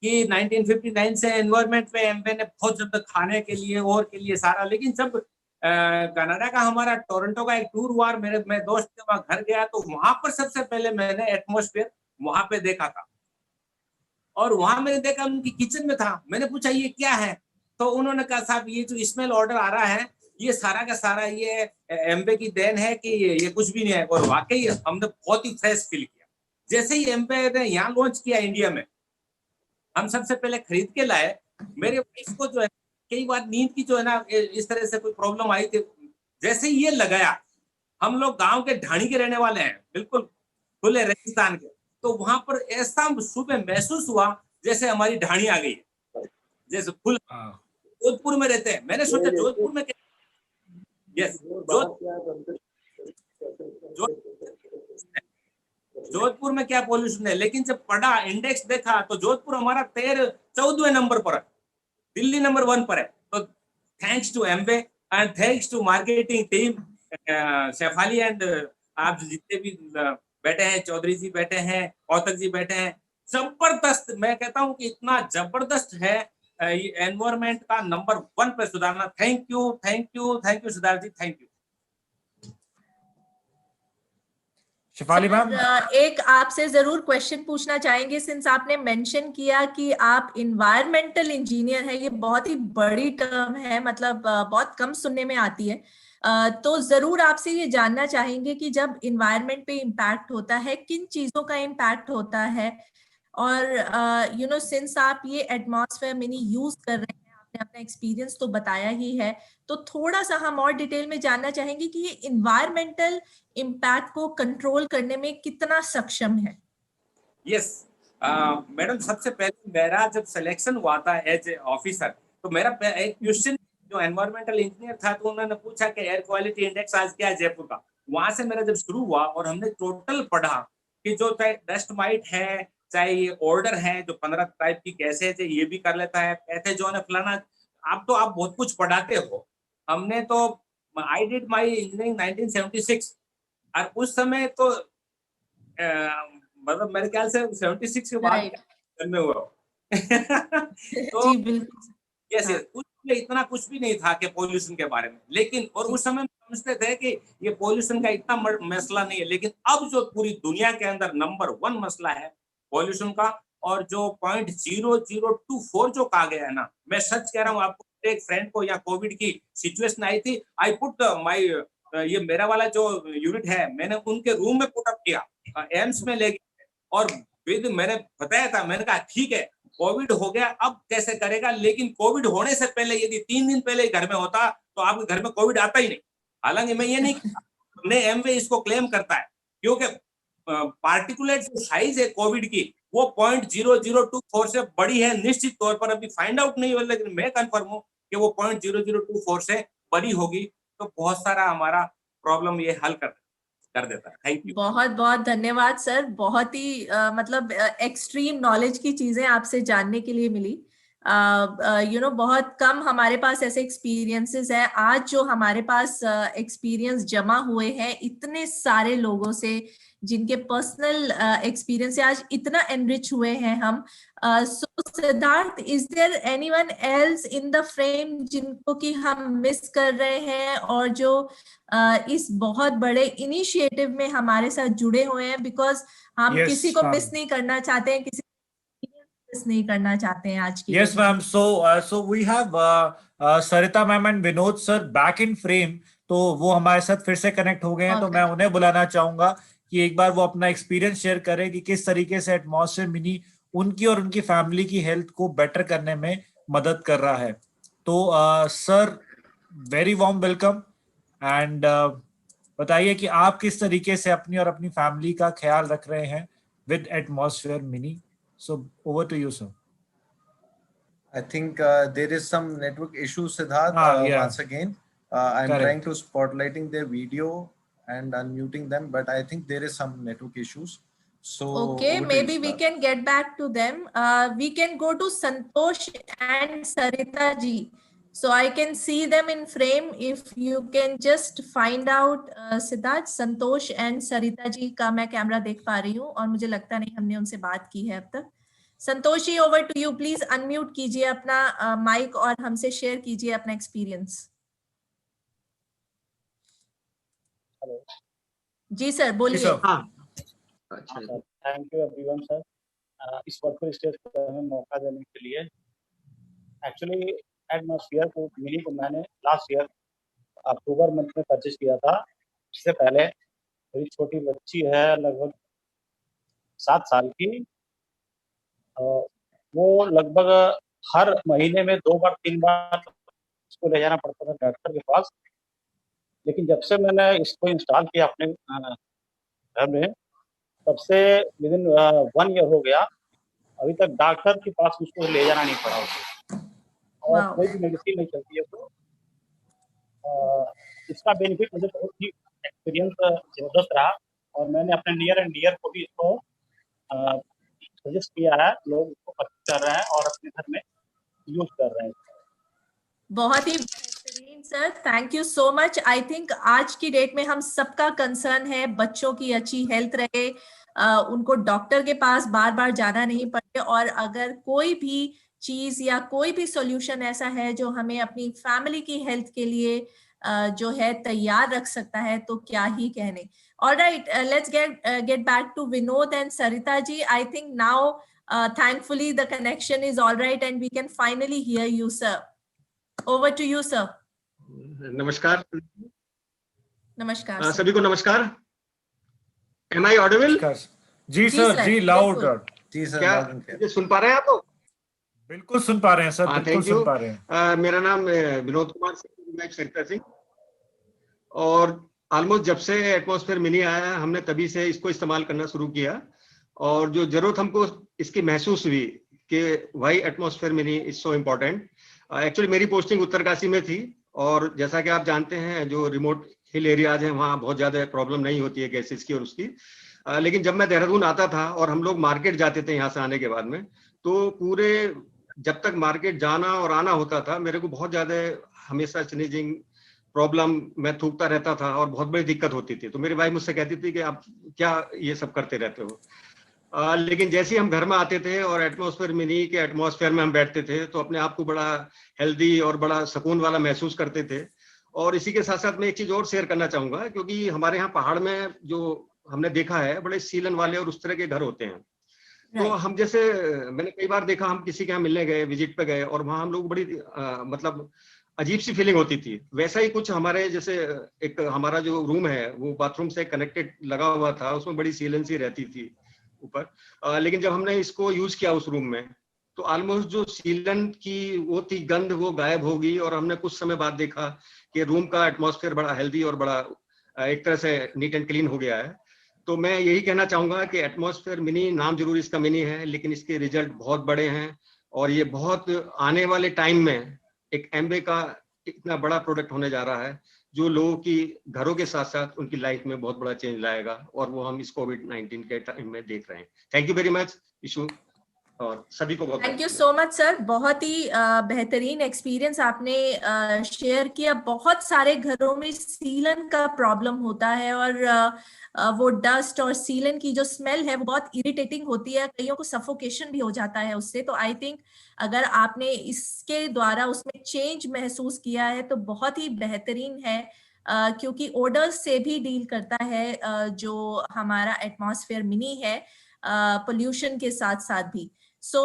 कि 1959 से एनवायरमेंट पे एमबे ने बहुत ज्यादा खाने के लिए और के लिए सारा। लेकिन जब कनाडा का हमारा टोरंटो का एक टूर हुआ, मैं दोस्त के वहां घर गया तो वहां पर सबसे पहले मैंने एटमॉस्फेयर वहां पे देखा था और वहां मैंने देखा उनकी किचन में था। मैंने पूछा ये क्या है, तो उन्होंने कहा साहब ये जो स्मेल ऑर्डर आ रहा है ये सारा का सारा ये एमबे की देन है कि ये कुछ भी नहीं है। और वाकई हमने बहुत ही फ्रेश फील किया। जैसे ही एमबे ने यहाँ लॉन्च किया इंडिया में, हम सबसे पहले खरीद के लाए। मेरे वाइफ को जो है कई बार नींद की जो है ना इस तरह से कोई प्रॉब्लम आई थी, जैसे ही ये लगाया, हम लोग गांव के ढाणी के रहने वाले हैं, बिल्कुल खुले रेगिस्तान के, तो वहां पर ऐसा सुबह महसूस हुआ जैसे हमारी ढाणी आ गई है, जैसे फुल। जोधपुर में रहते हैं, मैंने सोचा जोधपुर में यस जोधपुर में क्या पॉल्यूशन है, लेकिन जब पढ़ा इंडेक्स देखा तो जोधपुर हमारा 14वें नंबर पर है, दिल्ली नंबर 1 पर है। तो thanks to Embe and thanks to marketing team Shefali and आप जितने भी बैठे हैं, चौधरी जी बैठे हैं, कौतक जी बैठे हैं, जबरदस्त। मैं कहता हूं कि इतना जबरदस्त है ये एनवायरमेंट का नंबर 1 पे सुधारना। Thank you thank you thank you Siddharth ji, thank you. Shifali ma'am, एक आपसे जरूर क्वेश्चन पूछना चाहेंगे, सिंस आपने मेंशन किया कि आप इन्वायरमेंटल इंजीनियर हैं। ये बहुत ही बड़ी टर्म है, मतलब बहुत कम सुनने में आती है। तो जरूर आपसे ये जानना चाहेंगे कि जब इन्वायरमेंट पे इम्पैक्ट होता है, किन चीजों का इम्पैक्ट होता है, और यू नो सिंस आप ये एटमॉस्फेयर मिनी यूज कर रहे हैं, आपने अपना एक्सपीरियंस तो बताया ही है, तो थोड़ा सा हम और डिटेल में जानना चाहेंगे कि ये इन्वायरमेंटल इम्पैक्ट को कंट्रोल करने में कितना सक्षम है। यस मैडम, सबसे पहले मेरा जब सिलेक्शन हुआ था एज ए ऑफिसर, तो मेरा एक क्वेश्चन जो एनवायरमेंटल इंजीनियर था, तो उन्होंने पूछा कि एयर क्वालिटी इंडेक्स आज क्या है जयपुर का। वहां से मेरा जब शुरू हुआ और हमने टोटल पढ़ा कि जो चाहे डस्ट माइट है, चाहे ये ऑर्डर है, जो 15 टाइप की गैसेज है ये भी कर लेता है, पैथोजन है, फलाना। आप बहुत कुछ पढ़ाते हो। हमने तो आई डिड माई इंजीनियरिंग 1976 और उस समय तो मतलब मेरे ख्याल से 76 के बाद जन्मे हुआ तो यस उस समय इतना कुछ भी नहीं था कि पॉल्यूशन के बारे में, लेकिन और उस समय समझते थे कि ये पॉल्यूशन का इतना मसला नहीं है। लेकिन अब जो पूरी दुनिया के अंदर नंबर 1 मसला है पॉल्यूशन का, और जो 0.0024 जो कहा गया है ना, मैं सच कह रहा हूँ आपको। एक फ्रेंड को यहाँ कोविड की सिचुएशन आई थी, आई पुट माई ये मेरा वाला जो यूनिट है मैंने उनके रूम में पुट अप किया, एम्स में ले गया और मैंने बताया था, मैंने कहा ठीक है कोविड हो गया अब कैसे करेगा, लेकिन कोविड होने से पहले यदि 3 दिन पहले घर में होता तो आपके घर में कोविड आता ही नहीं। हालांकि मैं ये नहीं हमने एमवे इसको क्लेम करता है, क्योंकि पार्टिकुलेट जो साइज है कोविड की वो 0.0024 से बड़ी है। निश्चित तौर पर अभी फाइंड आउट नहीं हुआ, लेकिन मैं कंफर्म हूँ कि वो 0.0024 से बड़ी होगी, तो बहुत सारा हमारा प्रॉब्लम ये हल कर देता है। थैंक यू, बहुत बहुत धन्यवाद सर। बहुत ही मतलब एक्सट्रीम नॉलेज की चीजें आपसे जानने के लिए मिली। यू नो बहुत कम हमारे पास ऐसे एक्सपीरियंसेस हैं। आज जो हमारे पास एक्सपीरियंस जमा हुए हैं इतने सारे लोगों से, जिनके पर्सनल एक्सपीरियंस से आज इतना एनरिच हुए हैं हम। So Siddharth, is there anyone else in the frame जिनको कि हम मिस कर रहे हैं और जो इस बहुत बड़े इनिशिएटिव में हमारे साथ जुड़े हुए हैं? बिकॉज हम किसी को मिस नहीं करना चाहते हैं, किसी मिस नहीं करना चाहते हैं आज की। Yes ma'am, so we have Sarita ma'am and Vinod sir back in frame, तो वो हमारे साथ फिर से कनेक्ट हो गए हैं। तो मैं उन्हें बुलाना चाहूंगा कि एक बार वो अपना एक्सपीरियंस शेयर करें कि किस तरीके से एटमॉस्फेयर मिनी उनकी और उनकी फैमिली की हेल्थ को बेटर करने में मदद कर रहा है। तो sir very warm welcome and बताइए कि आप किस तरीके से अपनी और अपनी फैमिली का ख्याल रख रहे हैं with atmosphere mini. So over to you sir. I think there is some network issue, Siddharth. Yeah. Once again, I'm Correct. trying to spotlighting their video and unmuting them, but I think there is some network issues. So okay, maybe we can get back to them. We can go to Santosh and Sarita ji. So I can see them in frame. If you can just find out, Siddharth, Santosh and Sarita ji का मैं camera देख पा रही हूँ और मुझे लगता नहीं हमने उनसे बात की है अब तक. Santosh ji, over to you. Please unmute कीजिए अपना माइक और हमसे शेयर कीजिए अपना एक्सपीरियंस. हेलो जी सर, बोलिए. अच्छा, थैंक यू एवरीवन सर, इस वर्चुअल स्टेज पर हमें मौका देने के लिए. एक्चुअली एटमॉस्फेयर को मिनी को मैंने लास्ट ईयर अक्टूबर मंथ में परचेज किया था. इससे पहले मेरी छोटी बच्ची है लगभग 7 साल की. वो लगभग हर महीने में 2 बार 3 बार इसको ले जाना पड़ता था डॉक्टर के पास. लेकिन जब से मैंने इसको इंस्टॉल किया अपने घर में, तब से विदिन 1 ईयर हो गया, अभी तक डॉक्टर के पास उसको ले जाना नहीं पड़ा उसको, और कोई भी मेडिसिन नहीं चलती है. तो इसका बेनिफिट मुझे बहुत ही एक्सपीरियंस जबरदस्त रहा, और मैंने अपने नियर एंड डियर को भी इसको सजेस्ट किया है. लोग इसको परचेज कर रहे हैं और अपने घर में यूज कर रहे हैं. बहुत ही बेहतरीन sir, thank you so much. I think आज की डेट में हम सबका कंसर्न है बच्चों की अच्छी हेल्थ रहे, उनको डॉक्टर के पास बार बार जाना नहीं पड़े, और अगर कोई भी चीज या कोई भी सॉल्यूशन ऐसा है जो हमें अपनी फैमिली की हेल्थ के लिए जो है तैयार रख सकता है, तो क्या ही कहने. All right, let's get back to Vinod and Sarita ji. I think now, thankfully, the connection is all right and we can finally hear you, sir. Over to you, sir. नमस्कार. नमस्कार. सभी को नमस्कार. Am I audible? जी sir, जी loud. जी sir, क्या मुझे सुन पा रहे हैं आप लोग? बिल्कुल सुन पा रहे हैं सर, बिल्कुल सुन पा रहे हैं. मेरा नाम विनोद कुमार सिंह, सरिता सिंह, और ऑलमोस्ट जब से एटमॉस्फेयर मिनी आया है हमने तभी से इसको इस्तेमाल करना शुरू किया, और जो जरूरत हमको इसकी महसूस हुई कि why atmosphere mini is so important. Actually मेरी पोस्टिंग उत्तरकाशी में थी, और जैसा कि आप जानते हैं जो रिमोट हिल एरियाज हैं वहाँ बहुत ज़्यादा प्रॉब्लम नहीं होती है गैसेस की और उसकी. लेकिन जब मैं देहरादून आता था और हम लोग मार्केट जाते थे यहाँ से आने के बाद में, तो पूरे जब तक मार्केट जाना और आना होता था मेरे को बहुत ज़्यादा हमेशा स्नीजिंग प्रॉब्लम, मैं थूकता रहता था और बहुत बड़ी दिक्कत होती थी. तो मेरी वाइफ मुझसे कहती थी कि आप क्या ये सब करते रहते हो. लेकिन जैसे ही हम घर में आते थे और एटमॉस्फेयर मिनी के एटमॉस्फेयर में हम बैठते थे तो अपने आप को बड़ा हेल्दी और बड़ा सुकून वाला महसूस करते थे. और इसी के साथ साथ मैं एक चीज और शेयर करना चाहूंगा, क्योंकि हमारे यहाँ पहाड़ में जो हमने देखा है बड़े सीलन वाले और उस तरह के घर होते हैं. तो हम जैसे मैंने कई बार देखा, हम किसी के यहाँ मिलने गए, विजिट पे गए, और वहाँ हम लोग बड़ी मतलब अजीब सी फीलिंग होती थी. वैसा ही कुछ हमारे जैसे एक हमारा जो रूम है वो बाथरूम से कनेक्टेड लगा हुआ था, उसमें बड़ी सीलन सी रहती थी ऊपर. लेकिन जब हमने इसको यूज किया उस रूम में तो ऑलमोस्ट जो सीलन की वो थी गंध वो गायब हो गई, और हमने कुछ समय बाद देखा कि रूम का एटमॉस्फेयर बड़ा हेल्दी और बड़ा एक तरह से नीट एंड क्लीन हो गया है. तो मैं यही कहना चाहूंगा कि एटमॉस्फेयर मिनी नाम जरूर इसका मिनी है, लेकिन इसके रिजल्ट बहुत बड़े हैं, और ये बहुत आने वाले टाइम में एक एम्बे का इतना बड़ा प्रोडक्ट होने जा रहा है जो लोगों की घरों के साथ साथ उनकी लाइफ में बहुत बड़ा चेंज लाएगा, और वो हम इस कोविड-19 के टाइम में देख रहे हैं. Thank you very much issue, और सभी को बहुत thank you so much sir. बहुत ही बेहतरीन एक्सपीरियंस आपने शेयर किया. बहुत सारे घरों में सीलन का प्रॉब्लम होता है, और वो डस्ट और सीलन की जो स्मेल है वो बहुत इरिटेटिंग होती है, कईयों को सफोकेशन भी हो जाता है उससे. तो आई थिंक अगर आपने इसके द्वारा उसमें चेंज महसूस किया है तो बहुत ही बेहतरीन है, क्योंकि ओडर्स से भी डील करता है जो हमारा एटमॉस्फेयर मिनी है, पोल्यूशन के साथ साथ भी. सो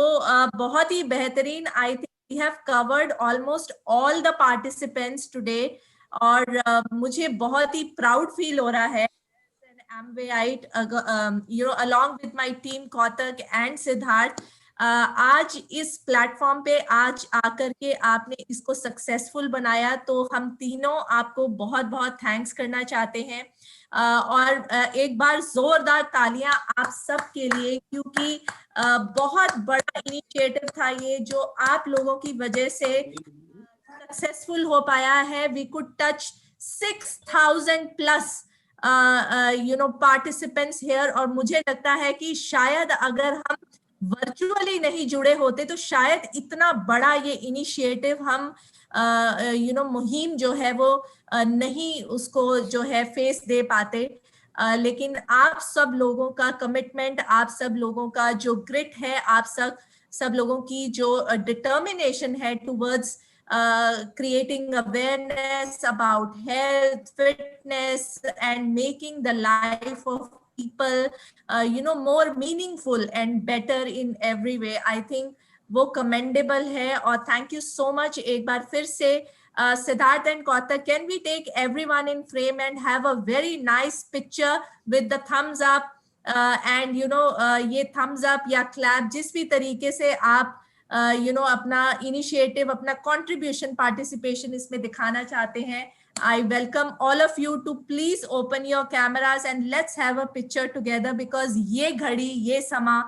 बहुत ही बेहतरीन. I think we have covered almost all the participants today, और मुझे बहुत ही प्राउड फील हो रहा है Amwayite, along with my team Kautak and Siddharth. आज इस प्लेटफॉर्म पे आज आकर के आपने इसको सक्सेसफुल बनाया, तो हम तीनों आपको बहुत बहुत थैंक्स करना चाहते हैं। और एक बार जोरदार तालियां आप सब के लिए, क्योंकि बहुत बड़ा इनिशिएटिव था ये, जो आप लोगों की वजह से सक्सेसफुल हो पाया है। We could touch 6,000 plus participants here, और मुझे लगता है कि शायद अगर हम वर्चुअली नहीं जुड़े होते तो शायद इतना बड़ा ये इनिशिएटिव हम मुहिम जो है वो नहीं उसको जो है फेस दे पाते। लेकिन आप सब लोगों का कमिटमेंट, आप सब लोगों का जो ग्रिट है, आप सब लोगों की जो डिटर्मिनेशन है towards creating awareness about health, fitness, and making the life of people more meaningful and better in every way. I think वो commendable है, और thank you so much एक बार फिर से Siddharth and Kautak, can we take everyone in frame and have a very nice picture with the thumbs up and ये thumbs up या clap जिस भी तरीके से आप अपना इनिशिएटिव, अपना कंट्रीब्यूशन, पार्टिसिपेशन इसमें दिखाना चाहते हैं। I welcome all of you to please open your cameras and let's have a picture together, because ये घड़ी, ये समा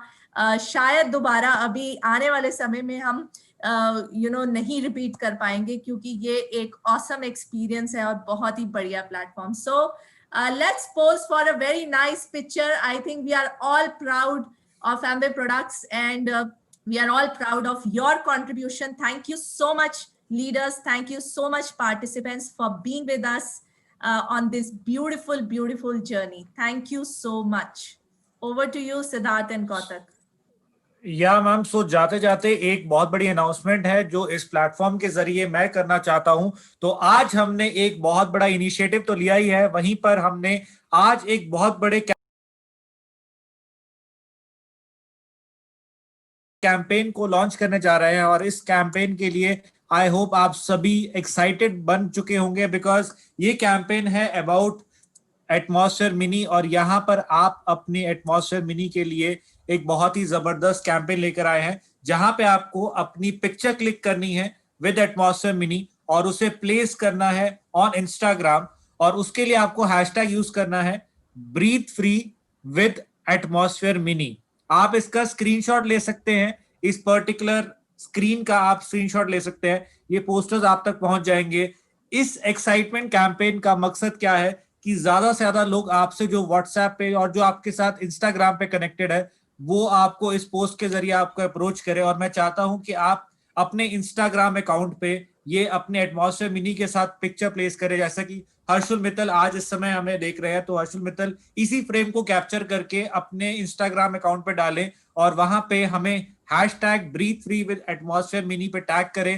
शायद दोबारा अभी आने वाले समय में हम नहीं रिपीट कर पाएंगे, क्योंकि ये एक awesome experience है और बहुत ही बढ़िया platform. So let's pose for a very nice picture. I think we are all proud of Amway Products, and we are all proud of your contribution. Thank you so much, leaders. Thank you so much, participants, for being with us on this beautiful, beautiful journey. Thank you so much. Over to you, Siddharth and Kautak. या ma'am, सो जाते जाते एक बहुत बड़ी announcement है जो इस platform के जरिए मैं करना चाहता हूं। तो आज हमने एक बहुत बड़ा इनिशिएटिव तो लिया ही है, वहीं पर हमने आज एक बहुत बड़े कैंपेन को लॉन्च करने जा रहे हैं, और इस कैंपेन के लिए आई होप आप सभी एक्साइटेड बन चुके होंगे, बिकॉज ये कैंपेन है अबाउट एटमॉस्फेयर मिनी, और यहाँ पर आप अपनी एटमॉस्फेयर मिनी के लिए एक बहुत ही जबरदस्त कैंपेन लेकर आए हैं, जहां पे आपको अपनी पिक्चर क्लिक करनी है विद एटमॉस्फेयर मिनी और उसे प्लेस करना है ऑन इंस्टाग्राम, और उसके लिए आपको हैशटैग यूज करना है breathe free with atmosphere mini. आप इसका स्क्रीनशॉट ले सकते हैं, इस पर्टिकुलर स्क्रीन का आप स्क्रीनशॉट ले सकते हैं, ये पोस्टर्स आप तक पहुंच जाएंगे। इस एक्साइटमेंट कैंपेन का मकसद क्या है कि ज्यादा से ज्यादा लोग आपसे जो व्हाट्सएप पे और जो आपके साथ इंस्टाग्राम पे कनेक्टेड है वो आपको इस पोस्ट के जरिए आपको अप्रोच करें। और मैं चाहता हूं कि आप अपने इंस्टाग्राम अकाउंट पे ये अपने एटमॉस्फेयर मिनी के साथ पिक्चर प्लेस करें, जैसा कि हर्षुल मित्तल आज इस समय हमें देख रहे हैं, तो हर्षुल मित्तल इसी फ्रेम को कैप्चर करके अपने इंस्टाग्राम अकाउंट पे डालें और वहां पे हमें hashtag breathe free with atmosphere mini पे टैग करें